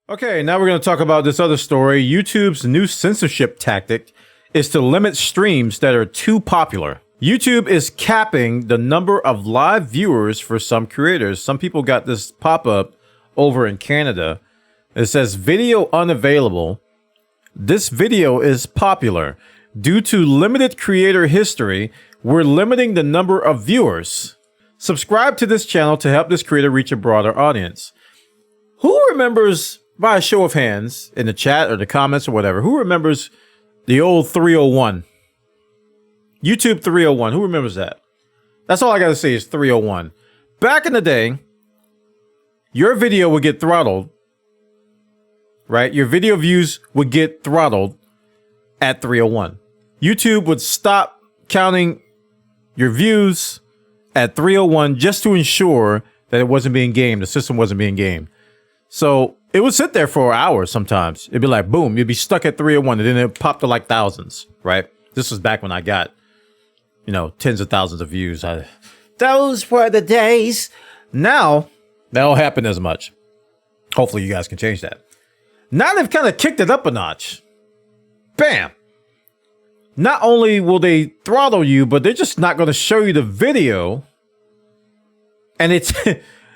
Okay, now we're going to talk about this other story. YouTube's new censorship tactic is to limit streams that are too popular. YouTube is capping the number of live viewers for some creators. Some people got this pop-up over in Canada. It says video unavailable. This video is popular. Due to limited creator history, we're limiting the number of viewers. Subscribe to this channel to help this creator reach a broader audience. Who remembers, by a show of hands in the chat or the comments or whatever, who remembers the old 301? YouTube 301. Who remembers that? That's all I got to say is 301. Back in the day, your video would get throttled, right? Your video views would get throttled at 301. YouTube would stop counting your views at 301 just to ensure that it wasn't being gamed. The system wasn't being gamed. So it would sit there for hours sometimes. It'd be like, boom, you'd be stuck at 301 and then it popped to like thousands, right? This was back when I got, tens of thousands of views. Those were the days. Now, that don't happen as much. Hopefully you guys can change that. Now they've kind of kicked it up a notch. Bam. Not only will they throttle you, but they're just not going to show you the video. And it's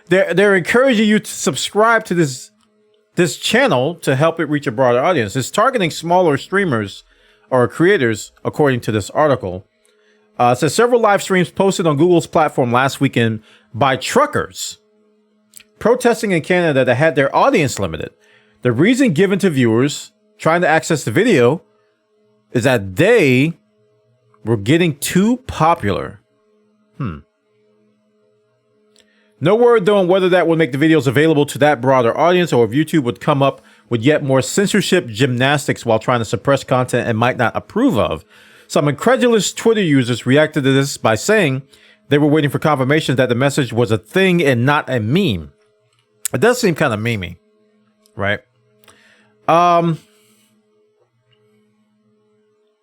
they're encouraging you to subscribe to this channel to help it reach a broader audience. It's targeting smaller streamers or creators, according to this article. It says several live streams posted on Google's platform last weekend by truckers protesting in Canada that had their audience limited. The reason given to viewers trying to access the video is that they were getting too popular. No word, though, on whether that would make the videos available to that broader audience or if YouTube would come up with yet more censorship gymnastics while trying to suppress content it might not approve of. Some incredulous Twitter users reacted to this by saying they were waiting for confirmation that the message was a thing and not a meme. It does seem kind of memey, right?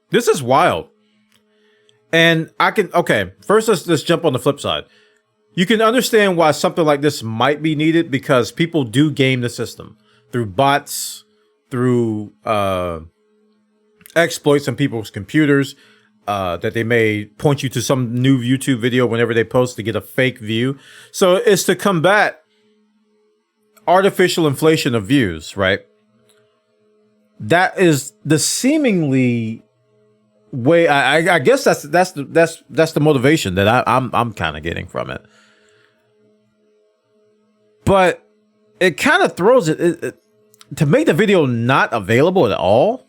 This is wild. And first let's jump on the flip side. You can understand why something like this might be needed because people do game the system through bots, through exploits on people's computers, that they may point you to some new YouTube video whenever they post to get a fake view. So it's to combat artificial inflation of views, right? That is the seemingly way. I guess that's the motivation that I'm kind of getting from it. But it kind of throws it to make the video not available at all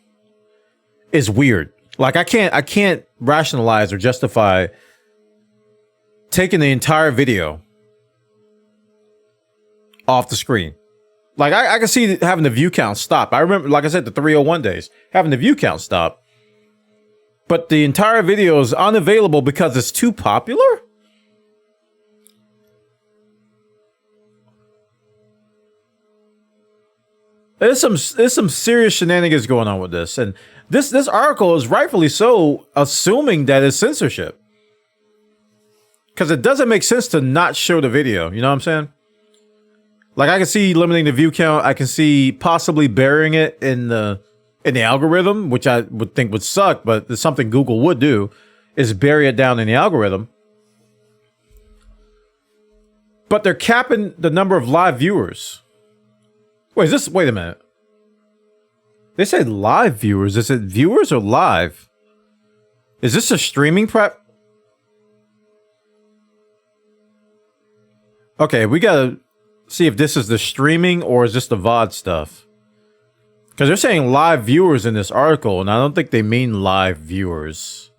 is weird. Like I can't rationalize or justify taking the entire video off the screen. Like I can see having the view count stop. I remember, like I said, the 301 days, having the view count stop. But the entire video is unavailable because it's too popular? There's some serious shenanigans going on with this. And this article is rightfully so assuming that it's censorship. Because it doesn't make sense to not show the video. You know what I'm saying? Like I can see limiting the view count. I can see possibly burying it in the algorithm, which I would think would suck, but it's something Google would do, is bury it down in the algorithm. But they're capping the number of live viewers. Wait a minute. They said live viewers. Is it viewers or live? Is this a streaming prep? Okay, we gotta see if this is the streaming or is this the VOD stuff. Because they're saying live viewers in this article, and I don't think they mean live viewers.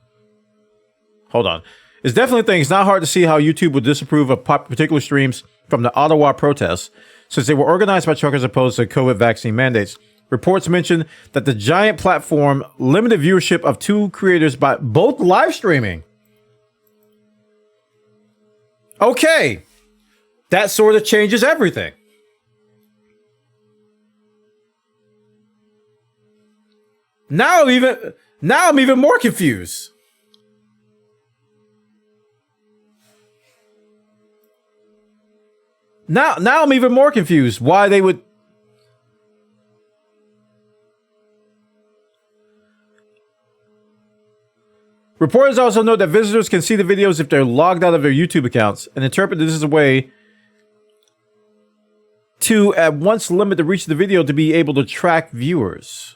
Hold on. It's definitely a thing. It's not hard to see how YouTube would disapprove of particular streams from the Ottawa protests, since they were organized by truckers opposed to COVID vaccine mandates. Reports mention that the giant platform limited viewership of two creators by both live streaming. Okay. That sort of changes everything. Now I'm even more confused. Now I'm even more confused why they would. Reporters also note that visitors can see the videos if they're logged out of their YouTube accounts and interpret this as a way to at once limit the reach of the video to be able to track viewers.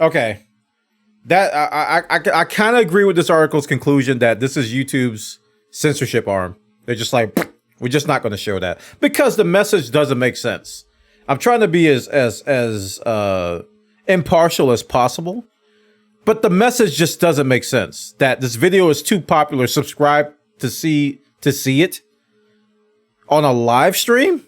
Okay. I kind of agree with this article's conclusion that this is YouTube's censorship arm. They're just like, we're just not going to show that because the message doesn't make sense. I'm trying to be as impartial as possible, but the message just doesn't make sense. That this video is too popular. Subscribe to see it on a live stream.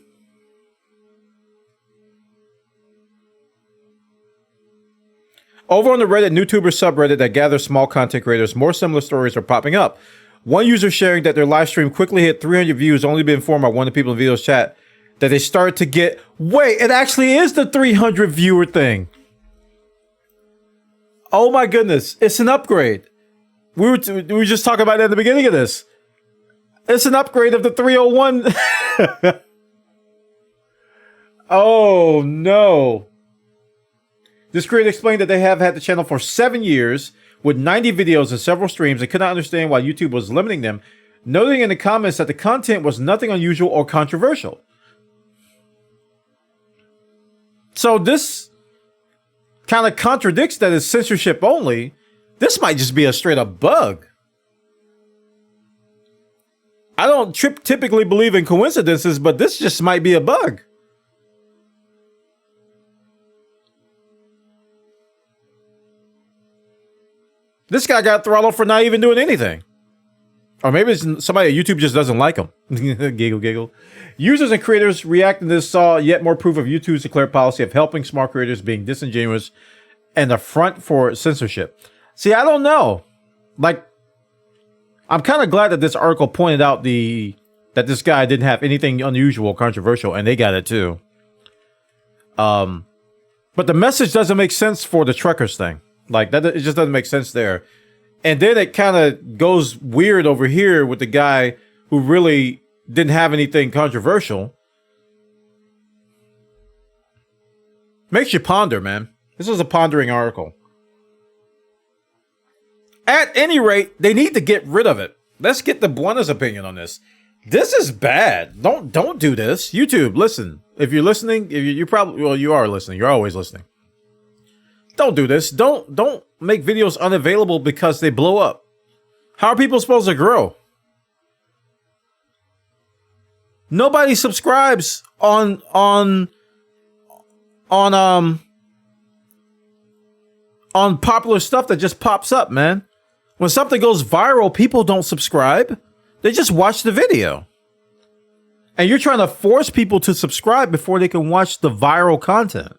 Over on the Reddit YouTuber subreddit that gathers small content creators, more similar stories are popping up. One user sharing that their live stream quickly hit 300 views, only to be informed by one of the people in the video's chat that they started to get... Wait, it actually is the 300 viewer thing. Oh my goodness, it's an upgrade. We were just talking about that at the beginning of this. It's an upgrade of the 301. Oh no. This creator explained that they have had the channel for 7 years with 90 videos and several streams and could not understand why YouTube was limiting them, noting in the comments that the content was nothing unusual or controversial. So this kind of contradicts that it's censorship only. This might just be a straight up bug. I don't typically believe in coincidences, but this just might be a bug. This guy got throttled for not even doing anything. Or maybe it's somebody at YouTube just doesn't like him. Giggle, giggle. Users and creators reacting to this saw yet more proof of YouTube's declared policy of helping small creators being disingenuous and a front for censorship. See, I don't know. Like, I'm kind of glad that this article pointed out that this guy didn't have anything unusual, controversial, and they got it too. But the message doesn't make sense for the truckers thing. Like, that, it just doesn't make sense there. And then it kind of goes weird over here with the guy who really didn't have anything controversial. Makes you ponder, man. This is a pondering article. At any rate, they need to get rid of it. Let's get the Bwana's opinion on this. This is bad. Don't do this. YouTube, listen. If you're listening, you probably, well, you are listening. You're always listening. Don't do this. Don't make videos unavailable because they blow up. How are people supposed to grow? Nobody subscribes on popular stuff that just pops up, man. When something goes viral, people don't subscribe. They just watch the video. And you're trying to force people to subscribe before they can watch the viral content.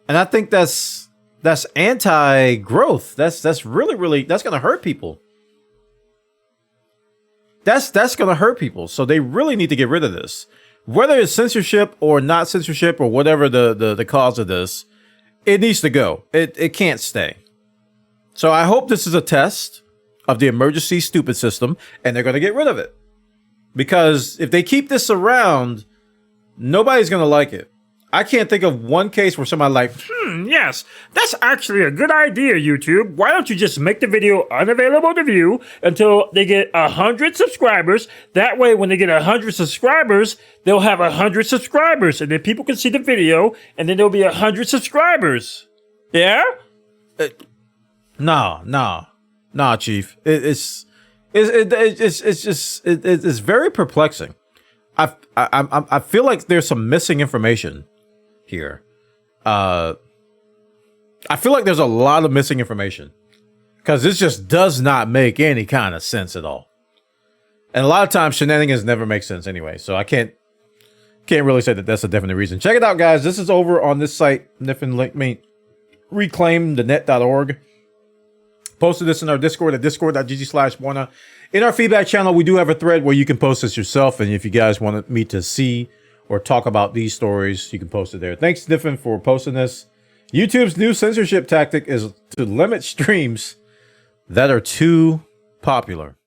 And I think that's anti-growth. That's really that's gonna hurt people. That's gonna hurt people. So they really need to get rid of this. Whether it's censorship or not censorship or whatever the cause of this, it needs to go. It can't stay. So I hope this is a test of the emergency stupid system and they're gonna get rid of it. Because if they keep this around, nobody's gonna like it. I can't think of one case where somebody like, yes, that's actually a good idea, YouTube. Why don't you just make the video unavailable to view until they get 100 subscribers? That way, when they get 100 subscribers, they'll have 100 subscribers, and then people can see the video, and then there'll be 100 subscribers. Yeah? Nah, Chief. It's very perplexing. I feel like there's some missing information here. I feel like there's a lot of missing information because this just does not make any kind of sense at all. And a lot of times shenanigans never make sense anyway. So I can't really say that that's a definite reason. Check it out, guys. This is over on this site, reclaimthenet.org. Posted this in our Discord at discord.gg/Bwana. In our feedback channel, we do have a thread where you can post this yourself. And if you guys want me to see or talk about these stories, you can post it there. Thanks, Diffin, for posting this. YouTube's new censorship tactic is to limit streams that are too popular.